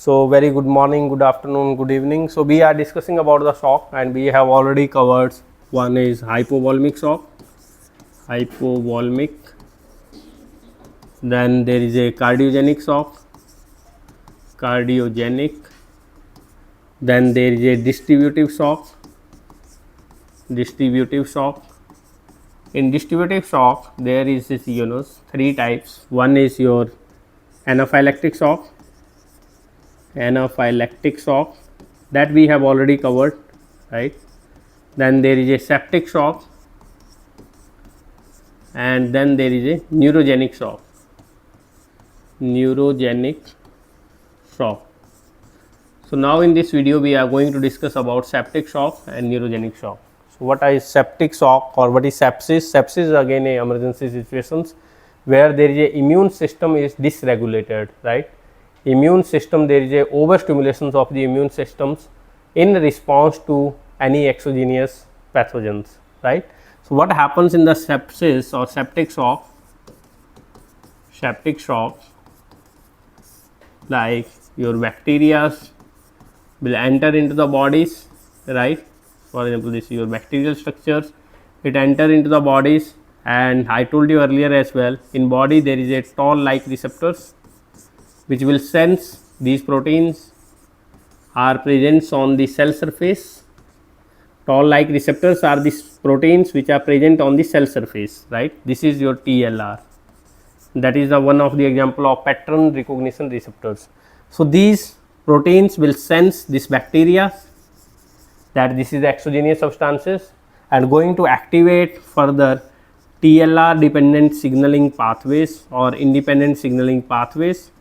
So very good morning, good afternoon, good evening. So we are discussing about the shock, and we have already covered. One is hypovolemic shock, hypovolemic. Then there is a cardiogenic shock, cardiogenic. Then there is a distributive shock, distributive shock. In distributive shock, there is this, three types. One is your anaphylactic shock, anaphylactic shock, that we have already covered, right? Then there is a septic shock, and then there is a neurogenic shock, neurogenic shock. So now in this video we are going to discuss about septic shock and neurogenic shock. So what is septic shock or what is sepsis? Sepsis is again a emergency situations where there is a immune system is dysregulated, right? Immune system, there is a overstimulation of the immune systems in response to any exogenous pathogens, right? So what happens in the sepsis or septic shock? Septic shock, like your bacteria will enter into the bodies, right? For example, this is your bacterial structures, it enter into the bodies, and I told you earlier as well, in body there is a toll like receptors which will sense these proteins are present on the cell surface. Toll like receptors are these proteins which are present on the cell surface, right? This is your TLR, that is the one of the example of pattern recognition receptors. So these proteins will sense this bacteria that this is the exogenous substances and going to activate further TLR dependent signaling pathways or independent signaling pathways,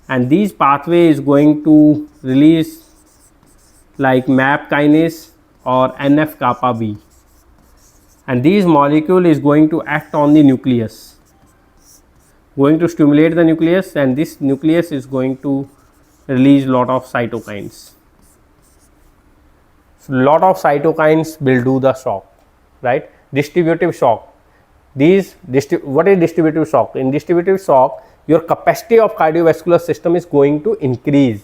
and these pathway is going to release like MAP kinase or NF kappa B, and these molecule is going to act on the nucleus, going to stimulate the nucleus, and this nucleus is going to release lot of cytokines. So lot of cytokines will do the shock, right? Distributive shock. What is distributive shock? In distributive shock, your capacity of cardiovascular system is going to increase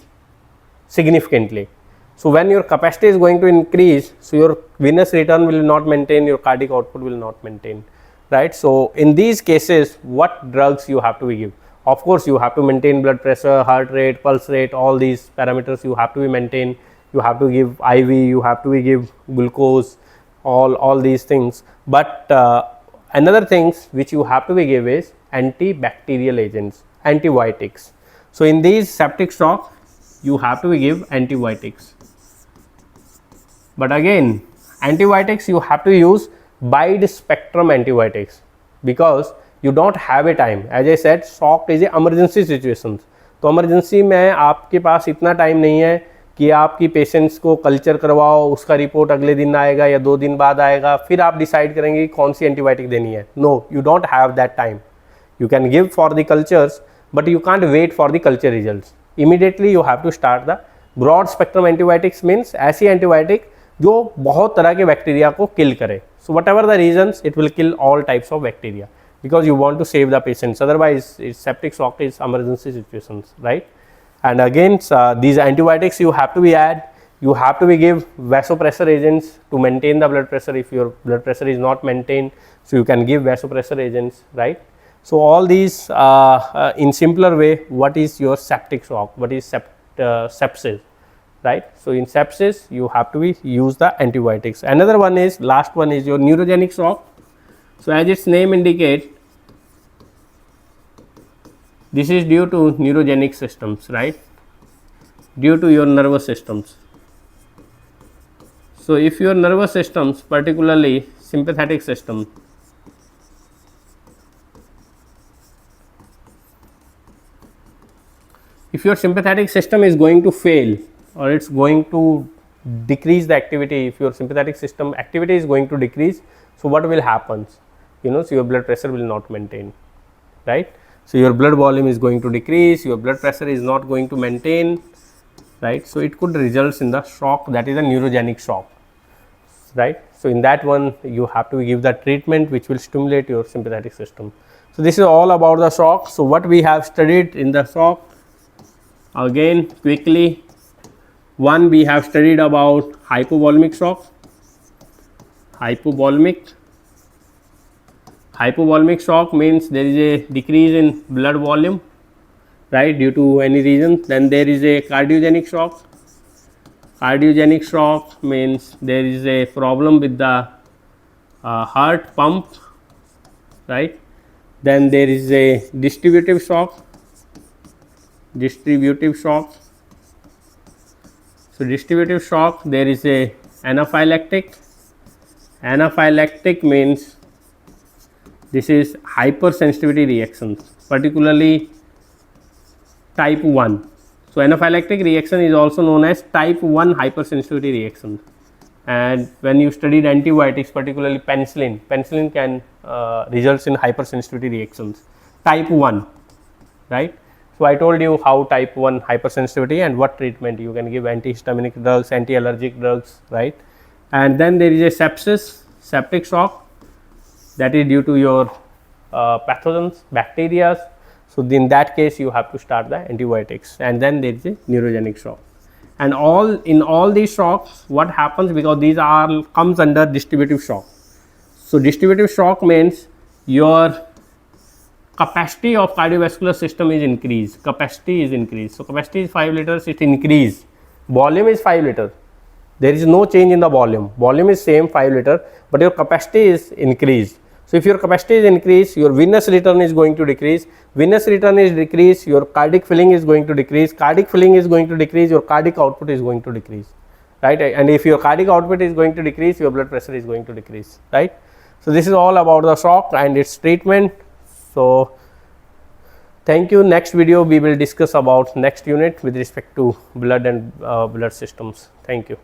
significantly. So when your capacity is going to increase, so your venous return will not maintain, your cardiac output will not maintain, right? So in these cases, what drugs you have to give? Of course, you have to maintain blood pressure, heart rate, pulse rate, all these parameters you have to be maintained. You have to give IV, you have to give glucose, all these things. But another things which you have to be give is antibacterial agents, antibiotics. So in these septic shock, you have to give antibiotics. But again, antibiotics you have to use wide spectrum antibiotics because you don't have a time. As I said, shock is a emergency situations. तो emergency में आपके पास इतना time नहीं है कि आपकी patients को culture करवाओ, उसका रिपोर्ट अगले दिन आएगा या 2 दिन बाद आएगा, फिर आप डिसाइड करेंगे कौन सी एंटीबायोटिक देनी है. No, you don't have that time. You can give for the cultures but you can't wait for the culture results. Immediately you have to start the broad spectrum antibiotics. Means ऐसी antibiotic जो बहुत तरह के bacteria को kill करे. So whatever the reasons, it will kill all types of bacteria because you want to save the patients. Otherwise, septic shock is emergency situations, right? And again, these antibiotics you have to be add. You have to be give vasopressor agents to maintain the blood pressure if your blood pressure is not maintained. So you can give vasopressor agents, right? So all these in simpler way, what is your septic shock? What is sepsis, right? So in sepsis, you have to be use the antibiotics. Another one is, last one is your neurogenic shock. So as its name indicates, this is due to neurogenic systems, right? Due to your nervous systems. So if your nervous systems, particularly sympathetic system, if your sympathetic system is going to fail or it's going to decrease the activity, if your sympathetic system activity is going to decrease, so what will happen? So your blood pressure will not maintain, right? So your blood volume is going to decrease, your blood pressure is not going to maintain, right? So it could result in the shock, that is a neurogenic shock, right? So in that one, you have to give the treatment which will stimulate your sympathetic system. So this is all about the shock. So what we have studied in the shock, Again quickly, one we have studied about hypovolemic shock. Hypovolemic shock means there is a decrease in blood volume, right, due to any reason. Then there is a cardiogenic shock. Cardiogenic shock means there is a problem with the heart pump, right. Then there is a distributive shock. So distributive shock, there is a anaphylactic. Anaphylactic means this is hypersensitivity reactions, particularly type 1. So anaphylactic reaction is also known as type 1 hypersensitivity reaction. And when you studied antibiotics, particularly penicillin can results in hypersensitivity reactions, type 1, right. So I told you how type 1 hypersensitivity and what treatment you can give: antihistaminic drugs, anti-allergic drugs, right. And then there is a sepsis, septic shock, that is due to your pathogens, bacteria. So in that case you have to start the antibiotics. And then there is a neurogenic shock. And in all these shocks, what happens, because these are comes under distributive shock. So distributive shock means your capacity of cardiovascular system is increased. So capacity is 5 liters, it increased. Volume is 5 liters. There is no change in the volume. Volume is same 5 liter, but your capacity is increased. So if your capacity is increased, your venous return is going to decrease. Venous return is decreased, your cardiac filling is going to decrease. Cardiac filling is going to decrease, your cardiac output is going to decrease, right. And if your cardiac output is going to decrease, your blood pressure is going to decrease, right. So this is all about the shock and its treatment. So thank you. Next video we will discuss about next unit with respect to blood and blood systems. Thank you.